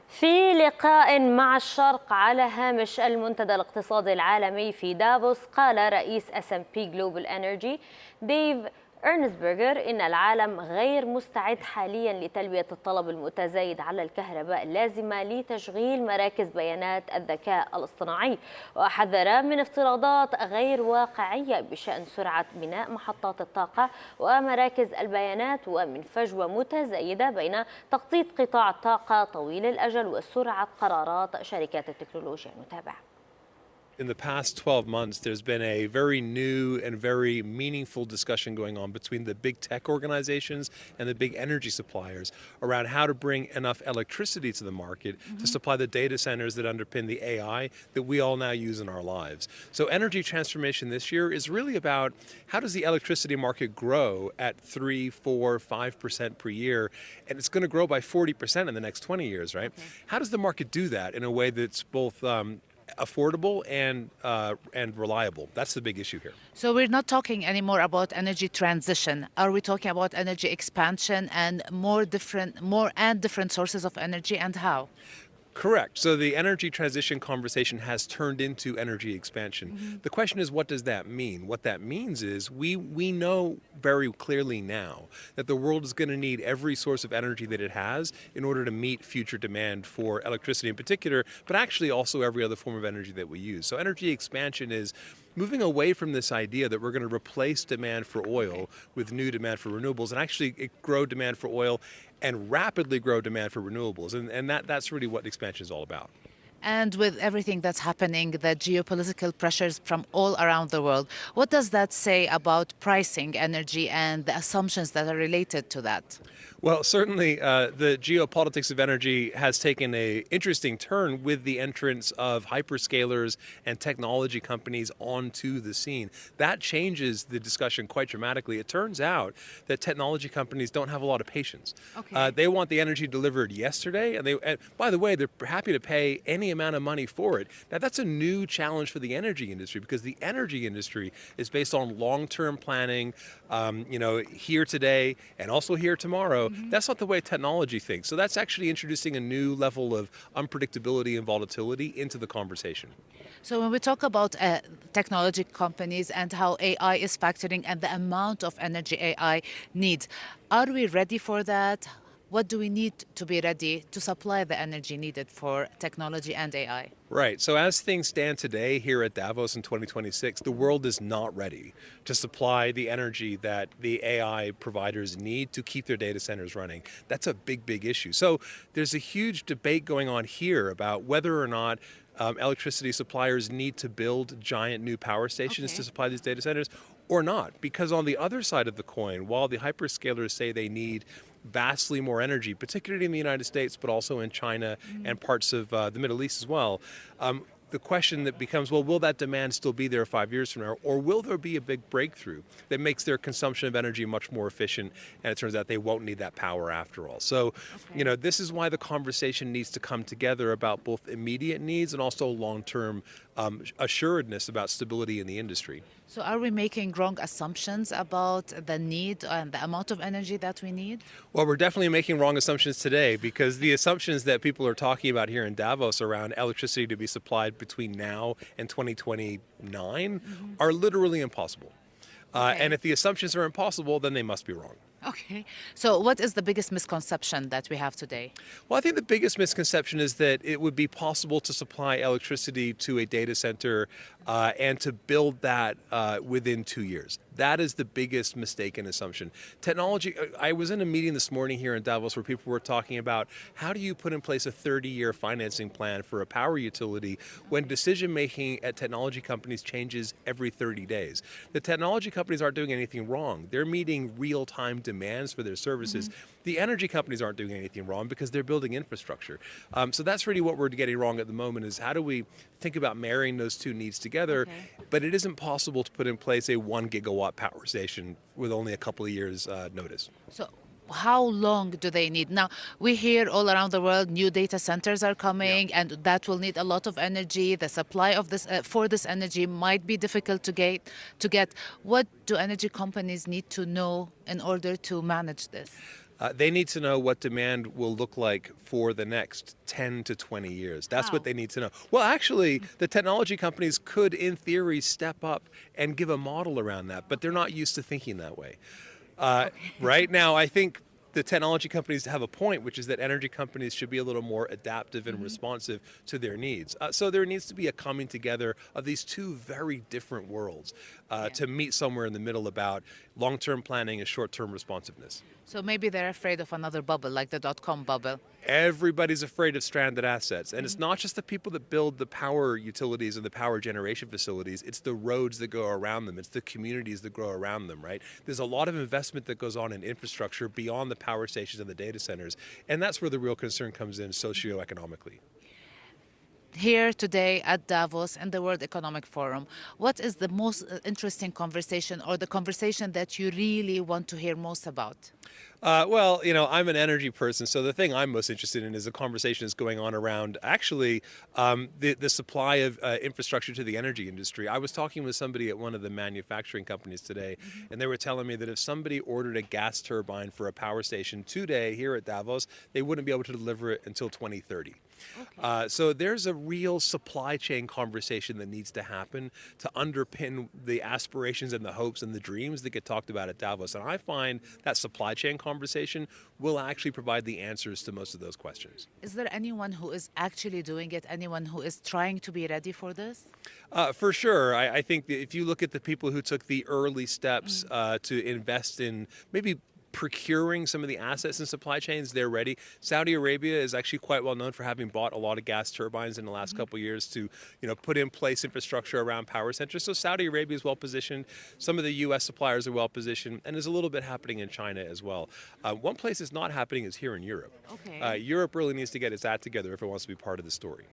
في لقاء مع الشرق على هامش المنتدى الاقتصادي العالمي في دافوس، قال رئيس S&P Global Energy ديف إيرنبرغر إن العالم غير مستعد حاليا لتلبية الطلب المتزايد على الكهرباء اللازمة لتشغيل مراكز بيانات الذكاء الاصطناعي، وحذر من افتراضات غير واقعية بشأن سرعة بناء محطات الطاقة ومراكز البيانات، ومن فجوة متزايدة بين تخطيط قطاع الطاقة طويل الأجل وسرعة قرارات شركات التكنولوجيا. المتابعة. In the past 12 months, there's been a very new and very meaningful discussion going on between the big tech organizations and the big energy suppliers around how to bring enough electricity to the market to supply the data centers that underpin the AI that we all now use in our lives. So energy transformation this year is really about how does the electricity market grow at 3, 4, 5% per year, and it's going to grow by 40% in the next 20 years, right? Okay. How does the market do that in a way that's both affordable and reliable? That's the big issue here. So we're not talking anymore about energy transition. Are we talking about energy expansion and more and different sources of energy, and how? Correct. So the energy transition conversation has turned into energy expansion. The question is, what does that mean? What that means is we know very clearly now that the world is going to need every source of energy that it has in order to meet future demand for electricity in particular, but actually also every other form of energy that we use. So energy expansion is moving away from this idea that we're going to replace demand for oil with new demand for renewables and actually grow demand for oil and rapidly grow demand for renewables. And that's really what expansion is all about. And with everything that's happening, the geopolitical pressures from all around the world, what does that say about pricing energy and the assumptions that are related to that? Well, certainly the geopolitics of energy has taken an interesting turn with the entrance of hyperscalers and technology companies onto the scene. That changes the discussion quite dramatically. It turns out that technology companies don't have a lot of patience. Okay. They want the energy delivered yesterday, and by the way, they're happy to pay any amount of money for it. Now, that's a new challenge for the energy industry because the energy industry is based on long-term planning, here today and also here tomorrow. That's not the way technology thinks. So that's actually introducing a new level of unpredictability and volatility into the conversation. So when we talk about technology companies and how AI is factoring and the amount of energy AI needs, are we ready for that? What do we need to be ready to supply the energy needed for technology and AI? Right. So as things stand today here at Davos in 2026, the world is not ready to supply the energy that the AI providers need to keep their data centers running. That's a big, big issue. So there's a huge debate going on here about whether or not electricity suppliers need to build giant new power stations to supply these data centers or not. Because on the other side of the coin, while the hyperscalers say they need vastly more energy, particularly in the United States, but also in China and parts of the Middle East as well. The question that becomes, well, will that demand still be there 5 years from now? Or will there be a big breakthrough that makes their consumption of energy much more efficient? And it turns out they won't need that power after all. So, this is why the conversation needs to come together about both immediate needs and also long-term assuredness about stability in the industry. So are we making wrong assumptions about the need and the amount of energy that we need? Well, we're definitely making wrong assumptions today because the assumptions that people are talking about here in Davos around electricity to be supplied between now and 2029 are literally impossible. And if the assumptions are impossible, then they must be wrong. Okay. So what is the biggest misconception that we have today? Well, I think the biggest misconception is that it would be possible to supply electricity to a data center and to build that within 2 years. That is the biggest mistaken assumption. Technology, I was in a meeting this morning here in Davos where people were talking about how do you put in place a 30-year financing plan for a power utility when decision-making at technology companies changes every 30 days. The technology companies aren't doing anything wrong. They're meeting real-time demands for their services. The energy companies aren't doing anything wrong because they're building infrastructure. So that's really what we're getting wrong at the moment is how do we think about marrying those two needs together, but it isn't possible to put in place a 1 gigawatt power station with only a couple of years notice. So how long do they need? Now, we hear all around the world new data centers are coming and that will need a lot of energy. The supply of this for this energy might be difficult to get. What do energy companies need to know in order to manage this? They need to know what demand will look like for the next 10 to 20 years. That's what they need to know. Well, actually, the technology companies could, in theory, step up and give a model around that, but they're not used to thinking that way. Right now, I think the technology companies have a point, which is that energy companies should be a little more adaptive and responsive to their needs. So there needs to be a coming together of these two very different worlds to meet somewhere in the middle about long-term planning and short-term responsiveness. So maybe they're afraid of another bubble, like the dot-com bubble. Everybody's afraid of stranded assets. And it's not just the people that build the power utilities and the power generation facilities, it's the roads that go around them, it's the communities that grow around them, right? There's a lot of investment that goes on in infrastructure beyond the power stations and the data centers. And that's where the real concern comes in socioeconomically. Here today at Davos and the World Economic Forum, what is the most interesting conversation or the conversation that you really want to hear most about? Well, I'm an energy person, so the thing I'm most interested in is the conversation that's going on around actually the supply of infrastructure to the energy industry. I was talking with somebody at one of the manufacturing companies today, and they were telling me that if somebody ordered a gas turbine for a power station today here at Davos, they wouldn't be able to deliver it until 2030. Okay. So there's a real supply chain conversation that needs to happen to underpin the aspirations and the hopes and the dreams that get talked about at Davos. And I find that supply chain conversation will actually provide the answers to most of those questions. Is there anyone who is actually doing it, anyone who is trying to be ready for this? For sure. I think that if you look at the people who took the early steps to invest in maybe procuring some of the assets and supply chains, they're ready. Saudi Arabia is actually quite well known for having bought a lot of gas turbines in the last couple of years to, put in place infrastructure around power centers. So Saudi Arabia is well positioned. Some of the U.S. suppliers are well positioned, and there's a little bit happening in China as well. One place that's not happening is here in Europe. Okay. Europe really needs to get its act together if it wants to be part of the story.